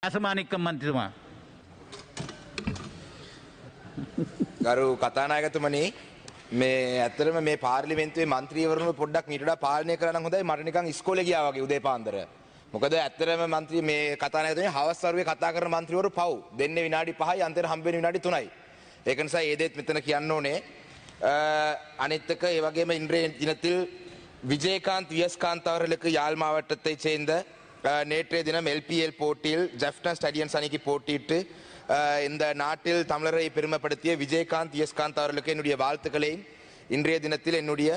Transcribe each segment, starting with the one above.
අසමානික්කම් මන්ත්‍රීතුමා. ගරු කතානායකතුමනි මේ ඇත්තටම මේ පාර්ලිමේන්තුවේ മന്ത്രിවරුන් පොඩ්ඩක් මීට වඩා පාලනය කරලා නම් හොඳයි මට නිකන් ඉස්කෝලේ ගියා වගේ උදේ පාන්දර. මොකද ඇත්තටම മന്ത്രി මේ කතානායකතුමනි හවස් වරුවේ කතා කරන മന്ത്രിවරු පව් දෙන්නේ විනාඩි 5යි අන්තිමට හම්බෙන්නේ විනාඩි 3යි. ඒක නිසා ඒ දේත් මෙතන කියන්න ඕනේ. அனைத்து வகையும் இன்றைய தினத்தில் விஜயகாந்த் வியஸ்காந்த் அவர்களுக்கு யாழ் மாவட்டத்தைச் சேர்ந்த நேற்றைய தினம் எல்பிஎல் போட்டியில் ஜெஃப்னா ஸ்டேடியன்ஸ் அணிக்கு போட்டியிட்டு இந்த நாட்டில் தமிழரை பெருமைப்படுத்திய விஜயகாந்த் வியஸ்காந்த் அவர்களுக்கு என்னுடைய வாழ்த்துக்களையும் இன்றைய தினத்தில் என்னுடைய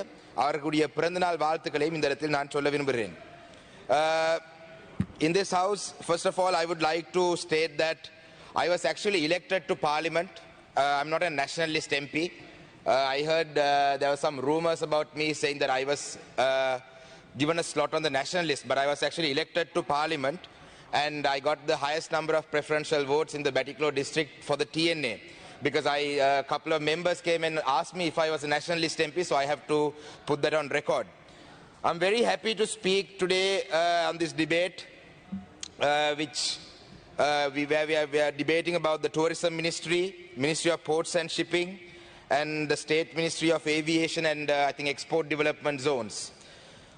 அவர்களுடைய பிறந்தநாள் வாழ்த்துக்களையும் இந்த இடத்தில் நான் சொல்ல விரும்புகிறேன். In this house, first of all, I would like to state that I was actually elected to parliament. I'm not a nationalist MP. I heard there were some rumors about me saying that I was given a slot on the national list, but I was actually elected to parliament and I got the highest number of preferential votes in the Batticaloa district for the TNA because a couple of members came and asked me if I was a nationalist MP, so I have to put that on record. I'm very happy to speak today on this debate where we are debating about the tourism ministry, Ministry of Ports and Shipping, and the State Ministry of Aviation and I think Export Development Zones.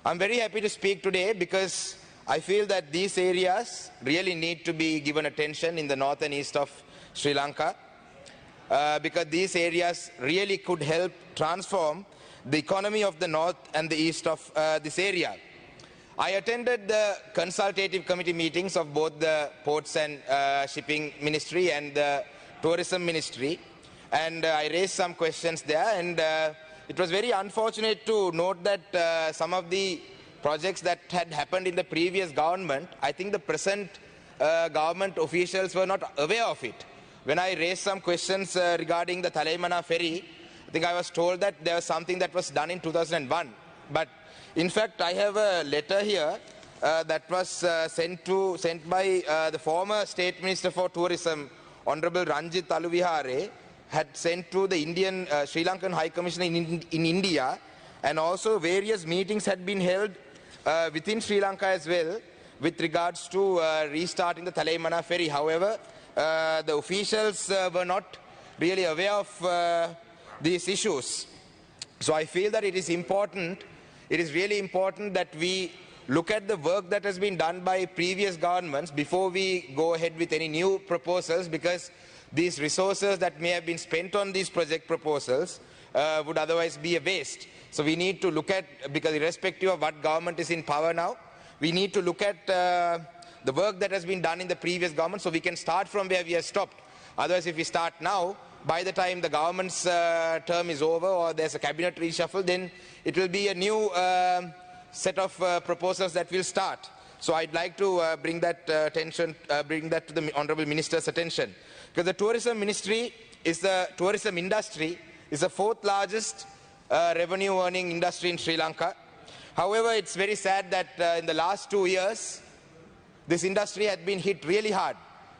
I'm very happy to speak today because I feel that these areas really need to be given attention in the north and east of Sri Lanka because these areas really could help transform the economy of the north and the east of this area. I attended the consultative committee meetings of both the Ports and Shipping Ministry and the Tourism Ministry, and I raised some questions there, and it was very unfortunate to note that some of the projects that had happened in the previous government, I think the present government officials were not aware of it. When I raised some questions regarding the Thalaimana ferry, I think I was told that there was something that was done in 2001, but in fact I have a letter here that was sent by the former State Minister for Tourism, Honorable Ranjit Taluvihare, had sent to the Indian Sri Lankan High Commissioner in India, and also various meetings had been held within Sri Lanka as well with regards to restarting the Thalaimana ferry. However, the officials were not really aware of these issues. So I feel that it is really important that we look at the work that has been done by previous governments before we go ahead with any new proposals, because these resources that may have been spent on these project proposals would otherwise be a waste. So we need to look at, because irrespective of what government is in power now, we need to look at the work that has been done in the previous government so we can start from where we have stopped. Otherwise, if we start now, by the time the government's term is over or there's a cabinet reshuffle, then it will be a new set of proposals that will start. So I'd like to bring that to the Honourable Minister's attention. Because the tourism ministry is the tourism industry is the fourth largest revenue earning industry in Sri Lanka. However, it's very sad that in the last 2 years, this industry had been hit really hard.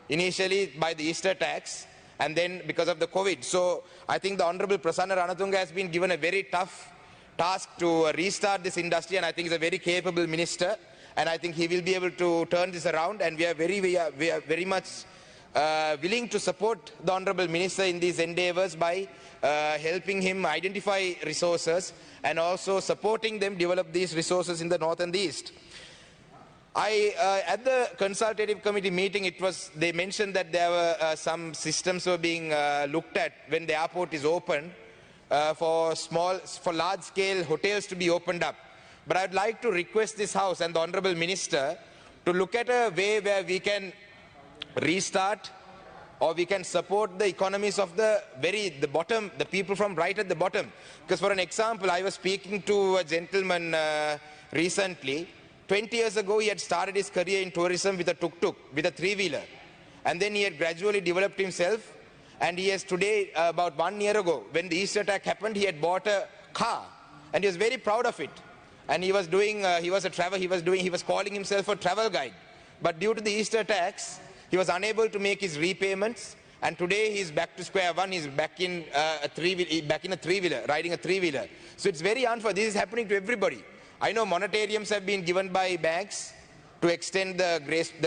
Initially by the Easter tax and then because of the COVID. So I think the Honourable Prasanna Ranatunga has been given a very tough task to restart this industry, and I think he's a very capable minister, and I think he will be able to turn this around, and we are very much willing to support the Honourable Minister in these endeavours by helping him identify resources and also supporting them develop these resources in the north and the east. At the consultative committee meeting, they mentioned that there were some systems were being looked at when the airport is open for large-scale hotels to be opened up. But I would like to request this House and the Honourable Minister to look at a way where we can restart or we can support the economies of the bottom, the people from right at the bottom. Because for an example, I was speaking to a gentleman recently. 20 years ago, he had started his career in tourism with a tuk-tuk, with a three-wheeler. And then he had gradually developed himself. And he has today, about 1 year ago, when the Easter attack happened, he had bought a car. And he was very proud of it. And he was calling himself a travel guide. But due to the Easter attacks, he was unable to make his repayments. And today he's back to square one. He's back in a three-wheeler, riding a three-wheeler. So it's very unfair. This is happening to everybody. I know monetariums have been given by banks to extend the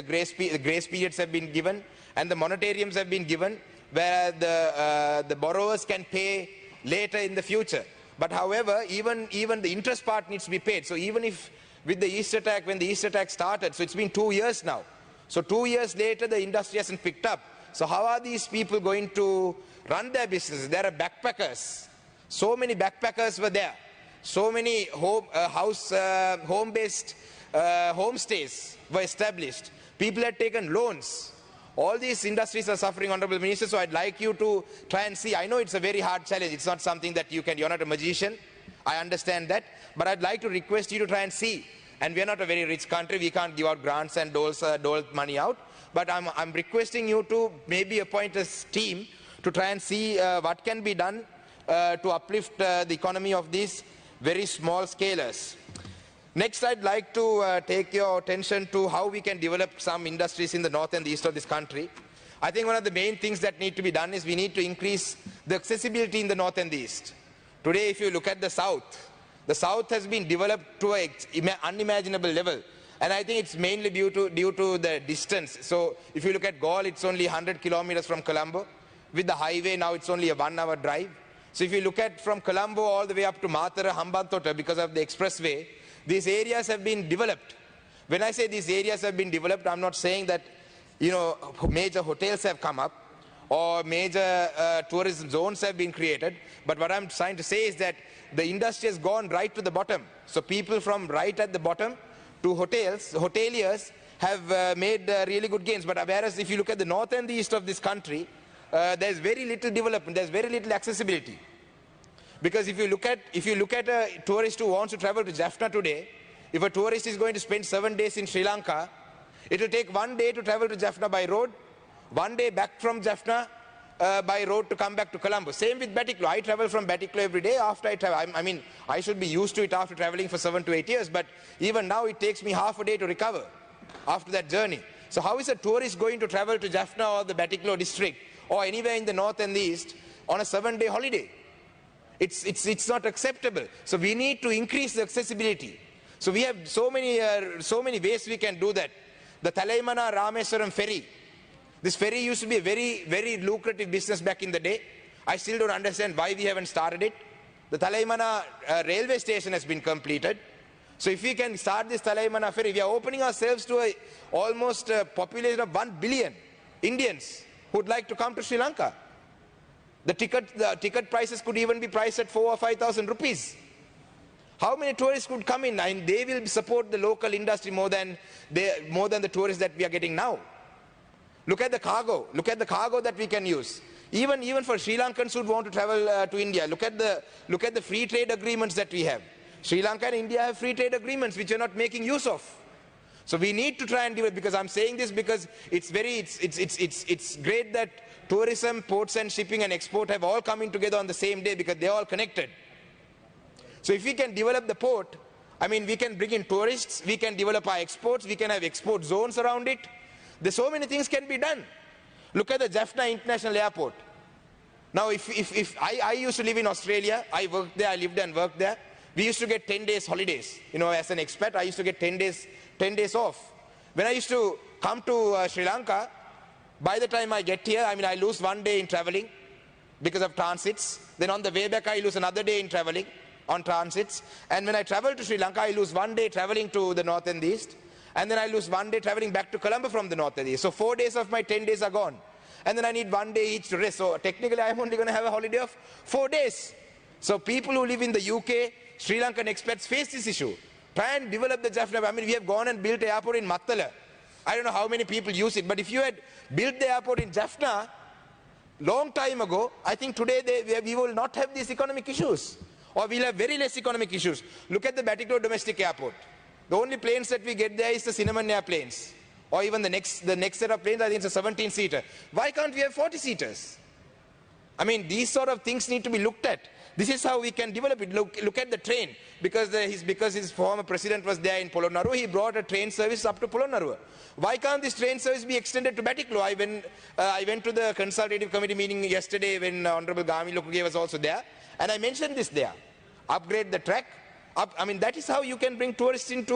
grace periods have been given, and the monetariums have been given, where the borrowers can pay later in the future. But however, even the interest part needs to be paid. So even if with the East attack, when the East attack started, so it's been 2 years now. So 2 years later, the industry hasn't picked up. So how are these people going to run their businesses? There are backpackers. So many backpackers were there. So many home-based homestays were established. People had taken loans. All these industries are suffering, Honorable Minister, so I'd like you to try and see. I know it's a very hard challenge. It's not something that you're not a magician. I understand that. But I'd like to request you to try and see. And we're not a very rich country. We can't give out grants and dole money out. But I'm requesting you to maybe appoint a team to try and see what can be done to uplift the economy of these very small scalers. Next, I'd like to take your attention to how we can develop some industries in the north and the east of this country. I think one of the main things that need to be done is we need to increase the accessibility in the north and the east. Today, if you look at the south has been developed to an unimaginable level. And I think it's mainly due to the distance. So if you look at Galle, it's only 100 kilometers from Colombo. With the highway now, it's only a 1 hour drive. So if you look at from Colombo all the way up to Matara, Hambantota, because of the expressway, these areas have been developed. When I say these areas have been developed, I'm not saying that, major hotels have come up or major tourism zones have been created. But what I'm trying to say is that the industry has gone right to the bottom. So people from right at the bottom to hoteliers have made really good gains. But whereas if you look at the north and the east of this country, there's very little development, there's very little accessibility. Because if you look at a tourist who wants to travel to Jaffna today, if a tourist is going to spend 7 days in Sri Lanka, it will take 1 day to travel to Jaffna by road, 1 day back from Jaffna by road to come back to Colombo. Same with Batticaloa. I travel from Batticaloa every day after I travel. I mean, I should be used to it after traveling for 7 to 8 years, but even now it takes me half a day to recover after that journey. So how is a tourist going to travel to Jaffna or the Batticaloa district or anywhere in the north and the east on a 7-day holiday? It's not acceptable. So we need to increase the accessibility. So we have so many ways we can do that. The Talaimana Rameswaram ferry. This ferry used to be a very, very lucrative business back in the day. I still don't understand why we haven't started it. The Talaimana railway station has been completed. So if we can start this Talaimana ferry, we are opening ourselves to almost a population of 1 billion Indians who would like to come to Sri Lanka. The ticket prices could even be priced at 4,000 or 5,000 rupees. How many tourists could come in? And they will support the local industry more than the tourists that we are getting now. Look at the cargo. Look at the cargo that we can use. Even for Sri Lankans who want to travel to India, look at the free trade agreements that we have. Sri Lanka and India have free trade agreements which are not making use of. So we need to try and do it, because I'm saying this because it's great that tourism, ports and shipping and export have all coming together on the same day, because they're all connected. So if we can develop the port, I mean, we can bring in tourists, we can develop our exports, we can have export zones around it. There's so many things can be done. Look at the Jaffna International Airport. Now, if I used to live in Australia, I worked there, I lived and worked there. We used to get 10 days holidays. As an expat, I used to get 10 days off. When I used to come to Sri Lanka, by the time I get here, I mean, I lose 1 day in traveling because of transits. Then on the way back, I lose another day in traveling on transits. And when I travel to Sri Lanka, I lose 1 day traveling to the north and the east. And then I lose 1 day traveling back to Colombo from the north and the east. So 4 days of my 10 days are gone. And then I need 1 day each to rest. So technically, I'm only going to have a holiday of 4 days. So people who live in the UK, Sri Lankan expats face this issue. Try and develop the Jaffna. I mean, we have gone and built an airport in Mattala. I don't know how many people use it, but if you had built the airport in Jaffna long time ago, I think today we will not have these economic issues, or we'll have very less economic issues. Look at the Batticaloa domestic airport. The only planes that we get there is the Cinnamon airplanes, or even the next set of planes, I think it's a 17-seater. Why can't we have 40-seaters? I mean, these sort of things need to be looked at. This is how we can develop it. Look at the train. Because his former president was there in Polonnaruwa, he brought a train service up to Polonnaruwa. Why can't this train service be extended to Batticaloa? I went to the consultative committee meeting yesterday when Honorable Gami Lokuge was also there, and I mentioned this there. Upgrade the track. I mean, that is how you can bring tourists into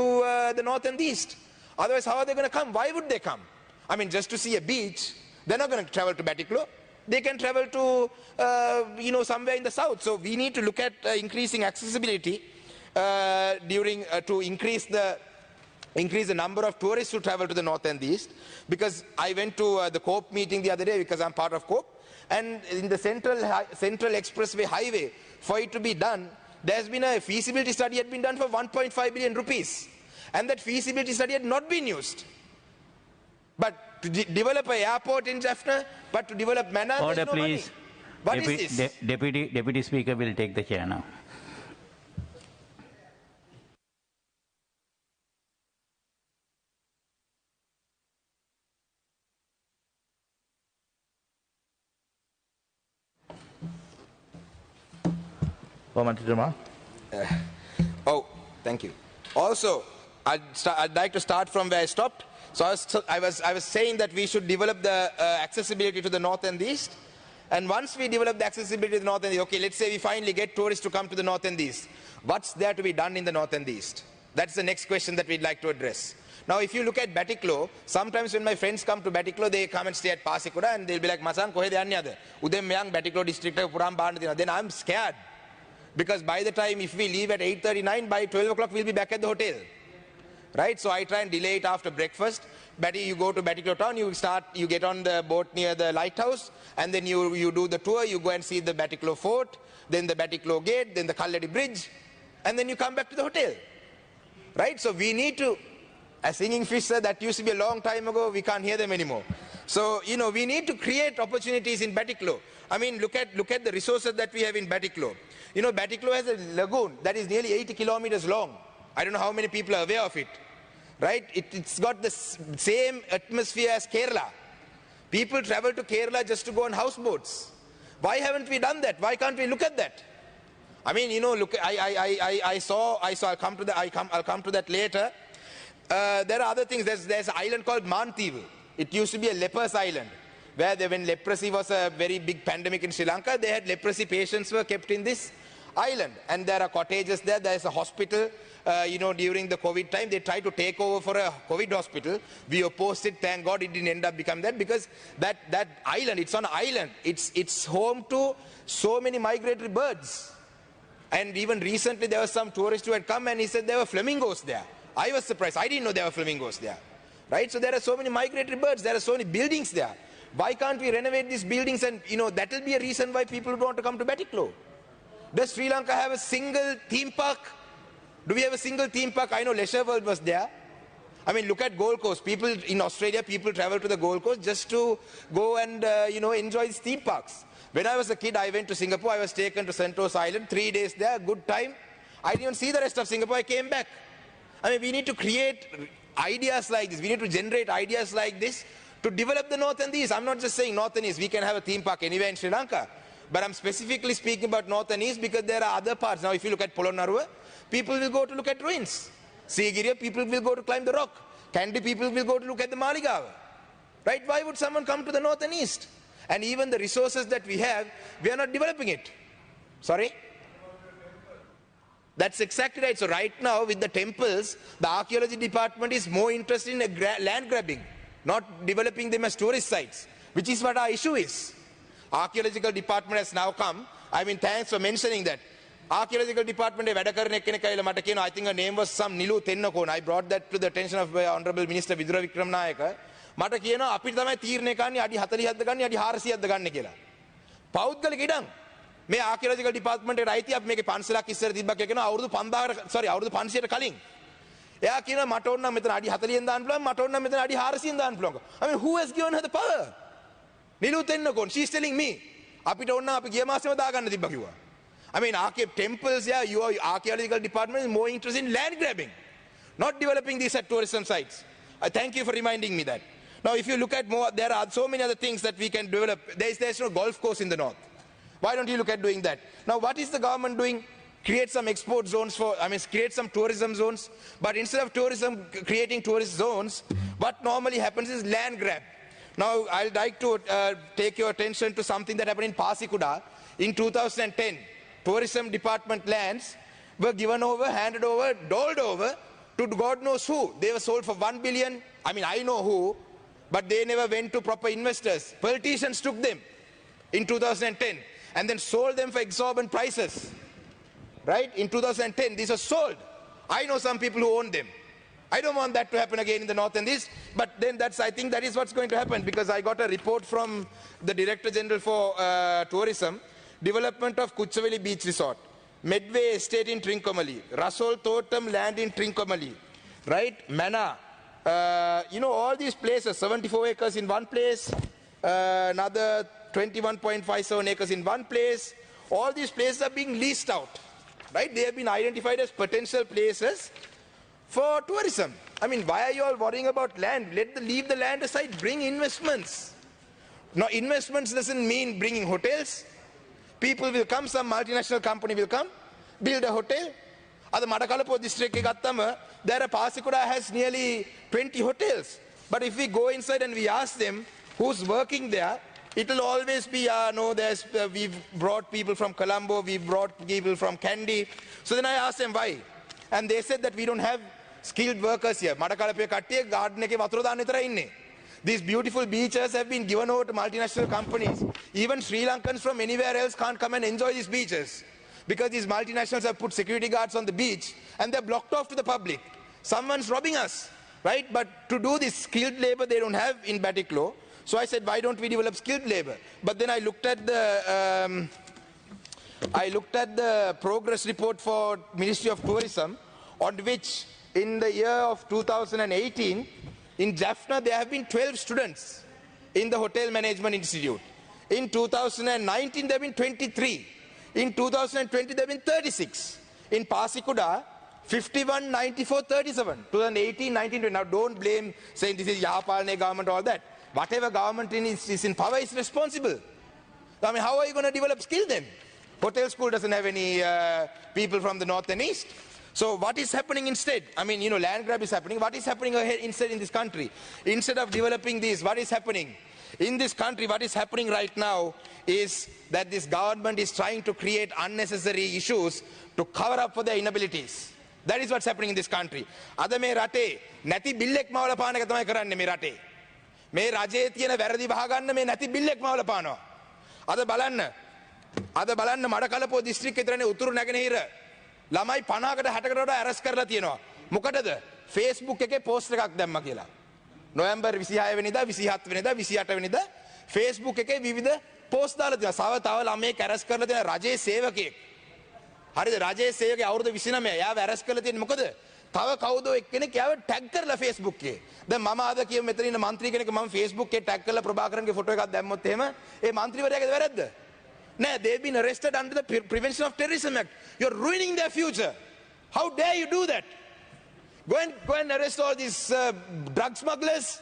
the north and the east. Otherwise, how are they going to come? Why would they come? I mean, just to see a beach, they're not going to travel to Batiklo. They can travel to, somewhere in the south. So we need to look at increasing accessibility to increase the number of tourists who travel to the north and the east. Because I went to the COPE meeting the other day because I'm part of COPE. And in the Central Expressway Highway, for it to be done, there's been a feasibility study had been done for 1.5 billion rupees. And that feasibility study had not been used. But to develop an airport in Jaffna, but to develop Mannar, Order, there's no please. money. What is this? Deputy Speaker will take the chair now. Thank you. Also, I'd like to start from where I stopped. So I was saying that we should develop the accessibility to the north and the east. And once we develop the accessibility to the north and the east, okay, let's say we finally get tourists to come to the north and the east. What's there to be done in the north and the east? That's the next question that we'd like to address. Now, if you look at Batiklo, sometimes when my friends come to Batiklo, they come and stay at Pasikuda and they'll be like, Masan, kohe deyanne ada? Udem meyang Batiklo district ek puram bahanna dena. Then I'm scared. Because by the time, if we leave at 8:39, by 12 o'clock, we'll be back at the hotel. Right? So I try and delay it after breakfast. You go to Batiklo town, you get on the boat near the lighthouse, and then you do the tour, you go and see the Batiklo fort, then the Batiklo gate, then the Kalladi bridge, and then you come back to the hotel. Right? So we need to, a singing fish, sir, that used to be a long time ago, we can't hear them anymore. So, we need to create opportunities in Batiklo. I mean, look at the resources that we have in Batiklo. Batiklo has a lagoon that is nearly 80 kilometers long. I don't know how many people are aware of it. Right? It's got the same atmosphere as Kerala. People travel to Kerala just to go on houseboats. Why haven't we done that? Why can't we look at that? I mean, look, I'll come to that later. There are other things. There's an island called Mantivu. It used to be a leper's island, where when leprosy was a very big pandemic in Sri Lanka, they had leprosy patients were kept in this island. And there are cottages there. There's a hospital. During the COVID time, they tried to take over for a COVID hospital. We opposed it. Thank God it didn't end up becoming that, because that island, it's on an island. It's home to so many migratory birds. And even recently, there was some tourist who had come and he said there were flamingos there. I was surprised. I didn't know there were flamingos there. Right? So there are so many migratory birds. There are so many buildings there. Why can't we renovate these buildings? And, that will be a reason why people would want to come to Batiklo. Does Sri Lanka have a single theme park? Do we have a single theme park? I know Leisure World was there. I mean, look at Gold Coast. People in Australia, people travel to the Gold Coast just to go and, enjoy these theme parks. When I was a kid, I went to Singapore. I was taken to Sentosa Island. 3 days there, good time. I didn't even see the rest of Singapore. I came back. I mean, we need to create ideas like this. We need to generate ideas like this to develop the north and the east. I'm not just saying north and east. We can have a theme park anywhere in Sri Lanka. But I'm specifically speaking about north and east because there are other parts. Now, if you look at Polonnaruwa, people will go to look at ruins. Sigiriya, people will go to climb the rock. Kandy, people will go to look at the Maligawa. Right? Why would someone come to the north and east? And even the resources that we have, we are not developing it. Sorry? That's exactly right. So right now, with the temples, the archaeology department is more interested in land grabbing, not developing them as tourist sites, which is what our issue is. Archaeological department has now come. I mean, thanks for mentioning that. Archaeological department, I think her name was some Nilu Tennakon. I brought that to the attention of Honorable Minister Vidura Wickramanayake. මට කියනවා අපිට තමයි තීරණය කරන්නේ අඩි 40ක්ද ගන්න අඩි 400ක්ද ගන්න කියලා. පෞද්ගලික ඉඩම් මේ ආකියොලොජිකල් ඩිපාර්ට්මන්ට් එකට අයිති අපි මේකේ 500ක් ඉස්සර තිබ්බා කියනවා අවුරුදු 500ට කලින්. එයා කියනවා මට ඕන නම් මෙතන අඩි 40ෙන් දාන්න පුළුවන් මට ඕන නම් මෙතන අඩි 400ෙන් දාන්න පුළුවන්. I mean, who has given her the power? Nilu Tennakon, she is telling me අපිට ඕන නම් අපි ගිය මාසෙම දාගන්න තිබ්බා කිව්වා. I mean, temples, yeah, your archaeological department is more interested in land grabbing, not developing these at tourism sites. I thank you for reminding me that. Now, if you look at more, there are so many other things that we can develop. There's no golf course in the north. Why don't you look at doing that? Now, what is the government doing? Create some export zones create some tourism zones. But instead of creating tourist zones, what normally happens is land grab. Now, I'd like to take your attention to something that happened in Pasikuda in 2010. Tourism department lands were given over, handed over, doled over to God knows who. They were sold for 1 billion. I mean, I know who, but they never went to proper investors. Politicians took them in 2010 and then sold them for exorbitant prices. Right? In 2010, these were sold. I know some people who own them. I don't want that to happen again in the north and east, but then I think that is what's going to happen, because I got a report from the Director General for Tourism, development of Kuchaveli Beach Resort, Medway Estate in Trincomalee, Rasol Thotam land in Trincomalee, right? Mana, you know, all these places, 74 acres in one place, another 21.57 acres in one place. All these places are being leased out, right? They have been identified as potential places for tourism. I mean, why are you all worrying about land? Leave the land aside, bring investments. Now, investments doesn't mean bringing hotels. People will come, some multinational company will come, build a hotel. At the Madakalapo district, there a Pasikuda has nearly 20 hotels. But if we go inside and we ask them who's working there, it will always be, no, we've brought people from Colombo, we've brought people from Kandy. So then I asked them why. And they said that we don't have skilled workers here. These beautiful beaches have been given over to multinational companies. Even Sri Lankans from anywhere else can't come and enjoy these beaches because these multinationals have put security guards on the beach and they're blocked off to the public. Someone's robbing us, right? But to do this skilled labor they don't have in Batiklo. So I said, why don't we develop skilled labor? But then I looked at the progress report for Ministry of Tourism, on which in the year of 2018, in Jaffna, there have been 12 students in the Hotel Management Institute. In 2019, there have been 23. In 2020, there have been 36. In Pasikuda, 51, 94, 37. 2018, 19, 20. Now don't blame saying this is Yahapalne government, all that. Whatever government is in power is responsible. I mean, how are you going to develop skill then? Hotel school doesn't have any people from the north and east. So what is happening instead? I mean, you know, land grab is happening. What is happening ahead instead in this country? Instead of developing this, what is happening? In this country, what is happening right now is that this government is trying to create unnecessary issues to cover up for their inabilities. That is what's happening in this country. Ada me rate, nati billek mawala paana ka thamai karanne me rate. Me rajaye tiyena වැරදි වහගන්න me nati billek mawala පානවා. Ada බලන්න මඩකලපුව දිස්ත්‍රික්කේ විතරනේ උතුරු නැගෙනහිර ළමයි 50කට 60කට වඩා ඇරස් කරලා තියෙනවා. මොකටද? Facebook එකේ පෝස්ට් එකක් දැම්මා කියලා. නොවැම්බර් 26 වෙනිදා 27 වෙනිදා 28 වෙනිදා Facebook එකේ විවිධ පෝස්ට් දාලා තියෙනවා. තව ළමයෙක් ඇරස් කරලා තියෙන රජයේ සේවකයෙක්. හරිද? රජයේ සේවකයා අවුරුදු 29. එයාව ඇරස් කරලා තියෙන්නේ මොකද? තව කවුදෝ එක්කෙනෙක් එයාව ටැග් කරලා Facebook එකේ. දැන් මම ආද කියමු මෙතන ඉන්න മന്ത്രി කෙනෙක් මම Facebook එකේ ටැග් කරලා ප්‍රභාකරන්ගේ ෆොටෝ එකක් දැම්මොත් එහෙම ඒ മന്ത്രിවරයාගේ වැරද්ද? No, they've been arrested under the Prevention of Terrorism Act. You're ruining their future. How dare you do that? Go and arrest all these drug smugglers.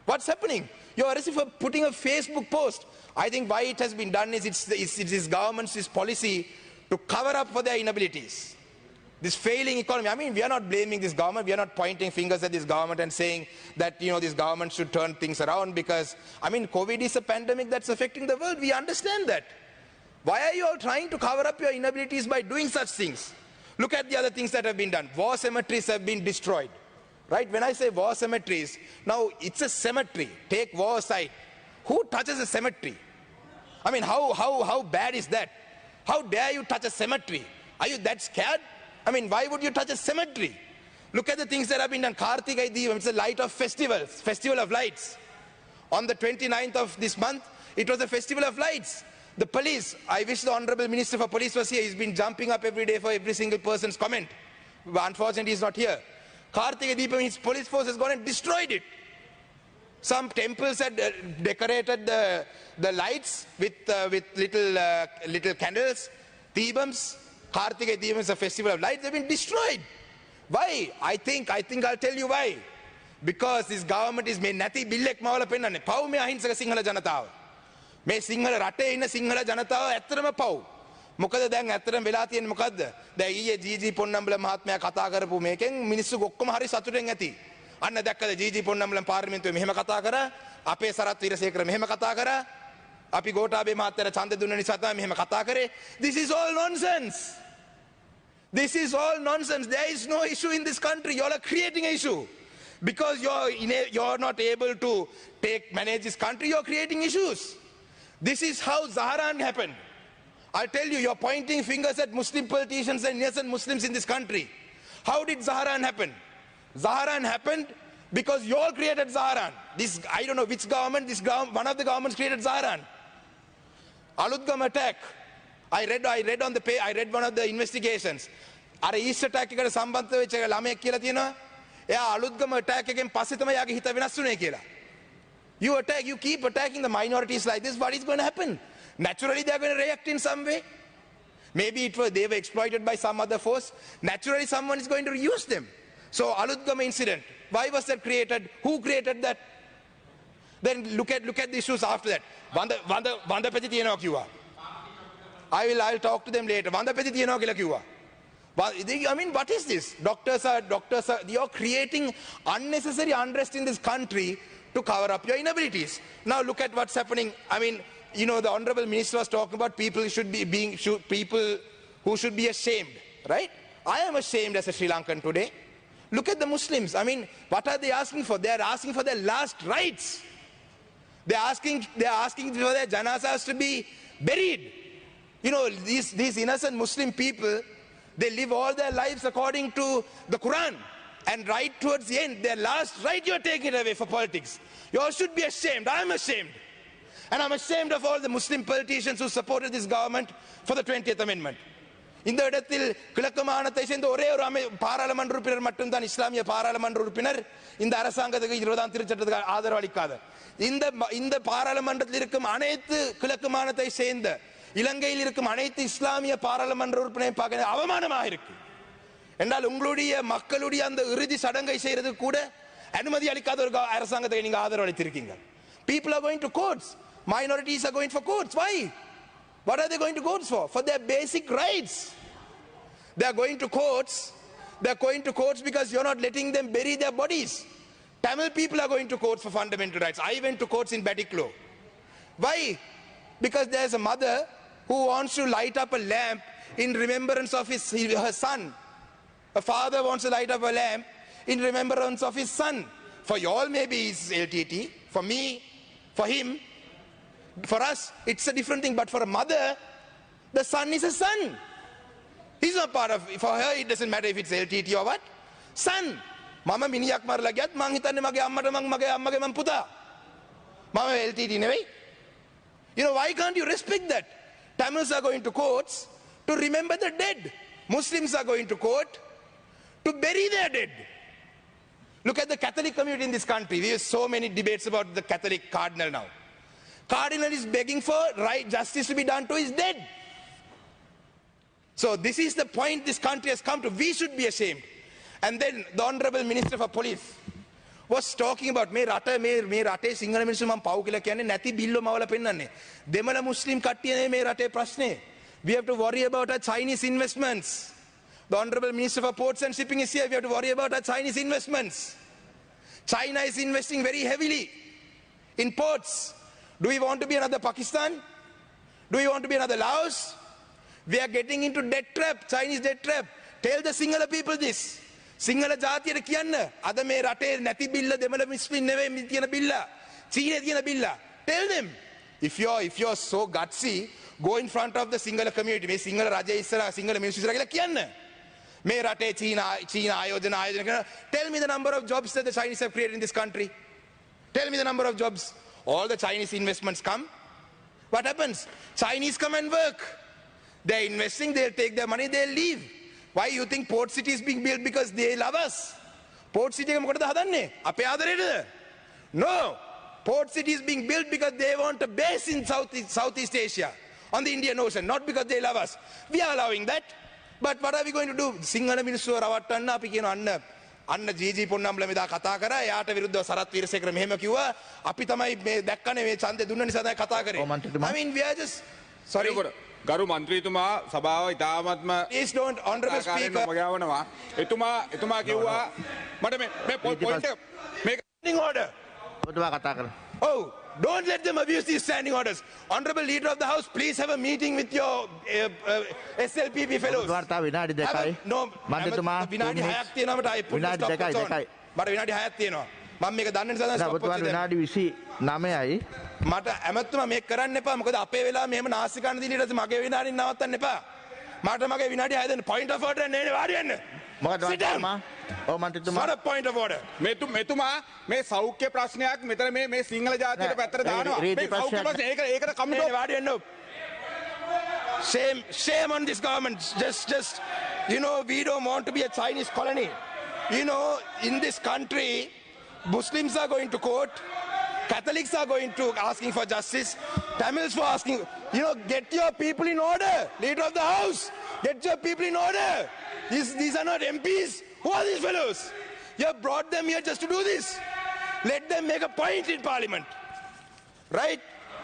What's happening? You're arrested for putting a Facebook post. I think why it has been done is it's this government's policy to cover up for their inabilities. This failing economy. I mean, we are not blaming this government. We are not pointing fingers at this government and saying that, you know, this government should turn things around because, I mean, COVID is a pandemic that's affecting the world. We understand that. Why are you all trying to cover up your inabilities by doing such things? Look at the other things that have been done. War cemeteries have been destroyed. Right? When I say war cemeteries, now it's a cemetery. Take war aside. Who touches a cemetery? I mean, how bad is that? How dare you touch a cemetery? Are you that scared? I mean, why would you touch a cemetery? Look at the things that have been done. Kartikai Deepam, it's a light of festivals, festival of lights. On the 29th of this month, it was a festival of lights. The police, I wish the Honorable Minister for Police was here. He's been jumping up every day for every single person's comment. But unfortunately, he's not here. Kartikai Deepam, his police force has gone and destroyed it. Some temples had decorated the lights with little candles, Deepams. Kartikai Deepam is a festival of lights. They've been destroyed. Why? I think I'll tell you why. Because this government is made nati billek mawala pennanne. Paw me ahinsaka sinhala janatawa. Me sinhala rate inna sinhala janatawa ඇත්තටම paw. මොකද දැන් ඇත්තටම වෙලා තියෙන්නේ මොකද්ද? දැන් ඊයේ GG පොන්නම්බල මහත්මයා කතා කරපු මේකෙන් මිනිස්සු ඔක්කොම හරි සතුටෙන් ඇති. අන්න දැක්කද ජීජී පොන්නම්බලම් පාර්ලිමේන්තුවේ මෙහෙම කතා කරා. අපේ සරත් වීරසේකර මෙහෙම කතා කරා. අපි ගෝඨාභය මහත්තයාට ඡන්ද දුන්න නිසා තමයි මෙහෙම කතා කරේ. This is all nonsense. This is all nonsense. There is no issue in this country. You all are creating an issue. Because you're not able to manage this country, you're creating issues. This is how Zaharan happened. I tell you, you're pointing fingers at Muslim politicians and innocent Muslims in this country. How did Zaharan happen? Zaharan happened because you all created Zaharan. This, I don't know which government, one of the governments created Zaharan. Alutgam attack. I read one of the investigations. Are East attack eකට සම්බන්ධ වෙච්ච ළමයෙක් කියලා තියෙනවා. එයා Aluthgama attack එකෙන් පස්සේ තමයි යාගේ හිත වෙනස් වුනේ කියලා. You keep attacking the minorities like this, what is going to happen? Naturally they are going to react in some way. Maybe they were exploited by some other force. Naturally someone is going to use them. So Alutgama incident, why was that created? Who created that? Then look at the issues after that. Vanda Peti තියනවා කිව්වා. I'll talk to them later. Vanda Peti තියනවා කියලා කිව්වා. I mean, what is this? Doctors are, you're creating unnecessary unrest in this country to cover up your inabilities. Now look at what's happening. I mean, you know, the Honorable Minister was talking about people who should be ashamed, right? I am ashamed as a Sri Lankan today. Look at the Muslims. I mean, what are they asking for? They are asking for their last rights. They are asking for their janazas to be buried. You know, these innocent Muslim people, they live all their lives according to the Quran. And right towards the end, their last right, you're taking it away for politics. You all should be ashamed. I'm ashamed. And I'm ashamed of all the Muslim politicians who supported this government for the 20th Amendment. இந்த இடத்தில் கிழக்கு மாகாணத்தை சேர்ந்த ஒரே ஒரு பாராளுமன்ற உறுப்பினர் மட்டும்தான் இஸ்லாமிய பாராளுமன்ற உறுப்பினர் இந்த அரசாங்கத்துக்கு 20ஆம் திருச்சட்டத்துக்கு ஆதரவு அளிக்காத. இந்த பாராளுமன்றத்தில் இருக்கும் அனைத்து கிழக்கு மாகாணத்தை சேர்ந்த இலங்கையில் இருக்கும் அனைத்து இஸ்லாமிய பாராளுமன்ற உறுப்பினரை பார்க்க அவமானமாக இருக்கு. என்றால் உங்களுடைய மக்களுடைய அந்த இறுதி சடங்கை செய்யறது கூட அனுமதி அளிக்காத ஒரு அரசாங்கத்தை நீங்க ஆதரவு அளித்திருக்கீங்க. People are going to courts. Minorities are going for courts. Why? What are they going to courts for? For their basic rights. They are going to courts. They are going to courts because you're not letting them bury their bodies. Tamil people are going to courts for fundamental rights. I went to courts in Batiklo. Why? Because there's a mother who wants to light up a lamp in remembrance of her son. A father wants to light up a lamp in remembrance of his son. For you all maybe it's LTT. For me, for him, for us, it's a different thing. But for a mother, the son is a son. He's not part of, for her it doesn't matter if it's LTT or what. Son. Mama miniyak marala giyat mang hitanne mage ammata mage ammage man puta. Mama LTT නෙවෙයි. You know, why can't you respect that? Tamils are going to courts to remember the dead. Muslims are going to court to bury their dead. Look at the Catholic community in this country. We have so many debates about the Catholic cardinal now. Cardinal is begging for justice to be done to his dead. So this is the point this country has come to. We should be ashamed. And then the Honorable Minister for Police was talking about මේ රටේ සිංහල මිනිස්සු මම පව් කියලා කියන්නේ නැති බිල්ල මවලා පෙන්නන්නේ. දෙමළ මුස්ලිම් කට්ටිය මේ රටේ ප්‍රශ්නේ. We have to worry about our Chinese investments. The Honorable Minister for Ports and Shipping is here. We have to worry about our Chinese investments. China is investing very heavily in ports. Do we want to be another Pakistan? Do we want to be another Laos? We are getting into debt trap, Chinese debt trap. Tell the Sinhala people this. Sinhala ජාතියට කියන්න අද මේ රටේ නැති බිල්ල දෙමළ මුස්ලිම් නෙවෙයි තියෙන බිල්ල. චීනේ තියෙන බිල්ල. Tell them. If you're so gutsy, go in front of the Sinhala community. මේ සිංහල රජය ඉස්සරහා සිංහල මිනිස්සු ඉස්සරහා කියලා කියන්න. මේ රටේ චීන ආයෝජන කරන. Tell me the number of jobs that the Chinese have created in this country. Tell me the number of jobs. All the Chinese investments come. What happens? Chinese come and work. They're investing, they'll take their money, they'll leave. Why you think Port City is being built because they love us? Port City එක මොකටද හදන්නේ? අපේ ආදරේටද? No. Port City is being built because they want a base in Southeast Asia, on the Indian Ocean, not because they love us. We are allowing that. But what are we going to do? Sinhala මිනිස්සුව රවට්ටන්න අපි කියනවා අන්න GG පොන්නම්ල මෙදා කතා කරා එයාට විරුද්ධව සරත් වීරසේකර මෙහෙම කිව්වා අපි තමයි මේ දැක්කනේ මේ ඡන්දේ දුන්න නිසා තමයි කතා කරේ. I mean we are just sorry. ගරු මන්ත්‍රීතුමා සභාව ඉතාමත්ම Please don't, Honorable Speaker. යවනවා. එතුමා කිව්වා මට මේ පොයින්ට් එක මේක order. ඔබතුමා කතා කරන්න. Oh, Don't let them abuse these standing orders. Honorable Leader of the House, please have a meeting with your SLPP fellows. ඔබතුමාට තව විනාඩි දෙකයි. No, මන්ත්‍රීතුමා විනාඩි 6ක් තියෙනවා මට විනාඩි දෙකයි දෙකයි. මට විනාඩි 6ක් තියෙනවා. මම මේක දන්න නිසා නෑ, stop ඔබතුමාට විනාඩි 29යි. මට ඇමතුමා මේක කරන්න එපා. මොකද අපේ වෙලාව මෙහෙම නාස්ති කන්න දින ඊට පස්සේ මගේ විනාඩියෙන් නවත්තන්න එපා. මට මගේ විනාඩි 6 දෙන්න. point of order නේ වාඩි වෙන්න. මොකද Sit down. මන්ත්‍රීතුමා? ඔව් මන්ත්‍රීතුමා. Not a point of order. මෙතුමා මේ සෞඛ්‍ය ප්‍රශ්නයක් මෙතන මේ සිංහල ජාතියට නෑ, පැත්තට දානවා. රීති මේ සෞඛ්‍ය ප්‍රශ්නයක් ප්‍රශ්න ඒකට නේ කමිටුව වාඩි වෙන්න. Shame on this government. Just you know, we don't want to be a Chinese colony. You know, in this country, Muslims are going to court, Catholics are going to asking for justice, Tamils for asking, you know, get your people in order. Leader of the House, get your people in order. These are not MPs. Who are these fellows? You have brought them here just to do this. Let them make a point in parliament. Right?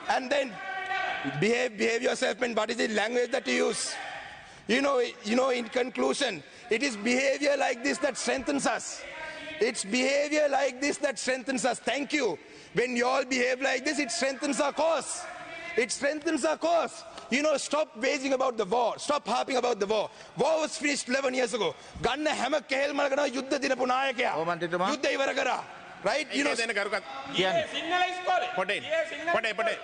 And then behave yourself, and what is the language that you use? You know, in conclusion, it is behavior like this that strengthens us. It's behavior like this that strengthens us. Thank you. When you all behave like this, it strengthens our cause. It strengthens our cause. You know, stop waging about the war. Stop harping about the war. War was finished 11 years ago. Ganna හැම කෙහෙල් මලකන යුද්ධ දිනපු නායකයා. ඔව් මන්ත්‍රීතුමා. යුද්ධ ඉවර කරා. Right? You know, දෙන කරුකත් කියන්නේ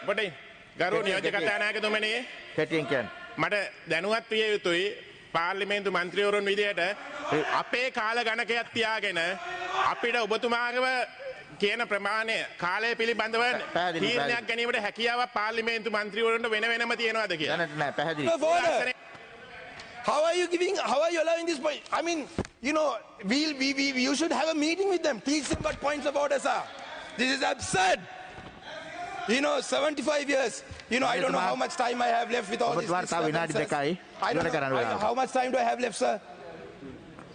පොටේ ගරු නියෝජ්‍ය කතානායකතුමනි කැටියෙන් කියන්නේ. මට දැනුවත් විය යුතුයි පාර්ලිමේන්තු මන්ත්‍රීවරුන් විදියට අපේ කාල ගණකයක් තියාගෙන අපිට ඔබතුමාගේව කියන ප්‍රමාණය කාලය පිළිබඳව තීරණයක් ගැනීමට හැකියාවක් පාර්ලිමේන්තු මන්ත්‍රීවරුන්ට වෙන වෙනම තියෙනවද කියලා. දැනට නෑ පැහැදිලි. of order. How are you allowing this point? I mean, you know, you should have a meeting with them. Teach them what points of orders are. This is absurd. You know, 75 years. You know, I don't know how much time I have left with all this. ඔබතුමාට තව විනාඩි දෙකයි. I don't know. How much time do I have left, sir?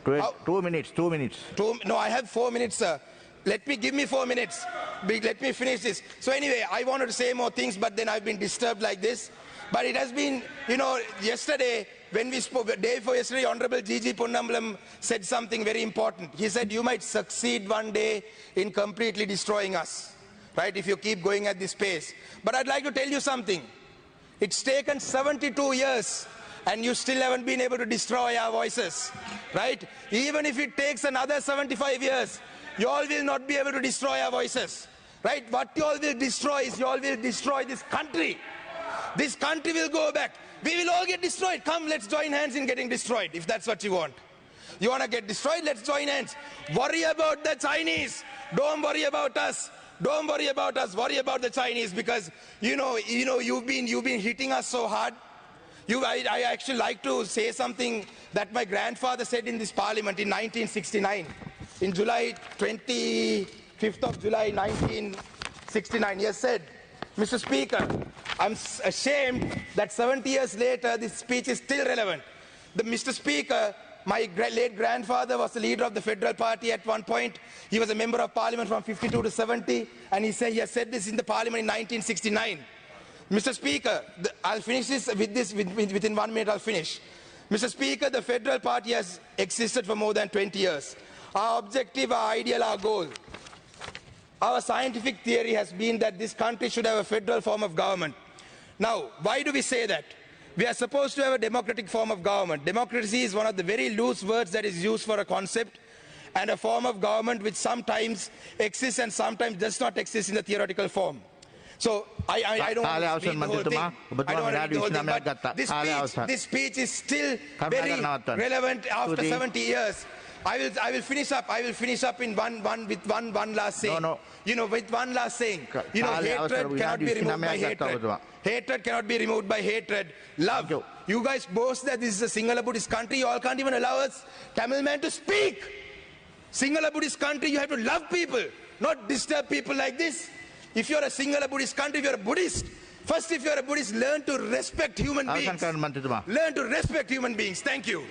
2 minutes. 2 minutes. No, I have 4 minutes, sir. Give me 4 minutes. Let me finish this. So anyway, I wanted to say more things, but then I've been disturbed like this. But it has been, you know, yesterday, when we spoke, the day before yesterday, Honorable G.G. Ponnambalam said something very important. He said, you might succeed one day in completely destroying us, right, if you keep going at this pace. But I'd like to tell you something. It's taken 72 years, and you still haven't been able to destroy our voices, right? Even if it takes another 75 years, you all will not be able to destroy our voices, right? What you all will destroy is you all will destroy this country. This country will go back. We will all get destroyed. Come, let's join hands in getting destroyed, if that's what you want. You want to get destroyed? Let's join hands. Worry about the Chinese. Don't worry about us. Don't worry about us. Worry about the Chinese, because you know you've been hitting us so hard. I actually like to say something that my grandfather said in this parliament in 1969. In July 25th of July 1969, he has said, Mr. Speaker, I'm ashamed that 70 years later this speech is still relevant. Mr. Speaker, my late grandfather was the leader of the Federal Party at one point. He was a member of parliament from 52 to 70, and he has said this in the parliament in 1969. Mr. Speaker, I'll finish this within 1 minute. I'll finish. Mr. Speaker, the Federal Party has existed for more than 20 years. Our objective, our ideal, our goal. Our scientific theory has been that this country should have a federal form of government. Now, why do we say that? We are supposed to have a democratic form of government. Democracy is one of the very loose words that is used for a concept and a form of government which sometimes exists and sometimes does not exist in the theoretical form. So I don't want to read the whole thing. I don't want to read the whole thing, but this speech is still very relevant after 70 years. I will finish up. I will finish up in one last saying. No. You know, with one last saying. You know, hatred cannot be removed by hatred. Hatred cannot be removed by hatred. Love. You guys boast that this is a Sinhala Buddhist country. You all can't even allow us, Tamil man, to speak. Sinhala Buddhist country, you have to love people, not disturb people like this. If you're a Sinhala Buddhist country, if you're a Buddhist, first if you're a Buddhist, learn to respect human beings. Learn to respect human beings. Thank you.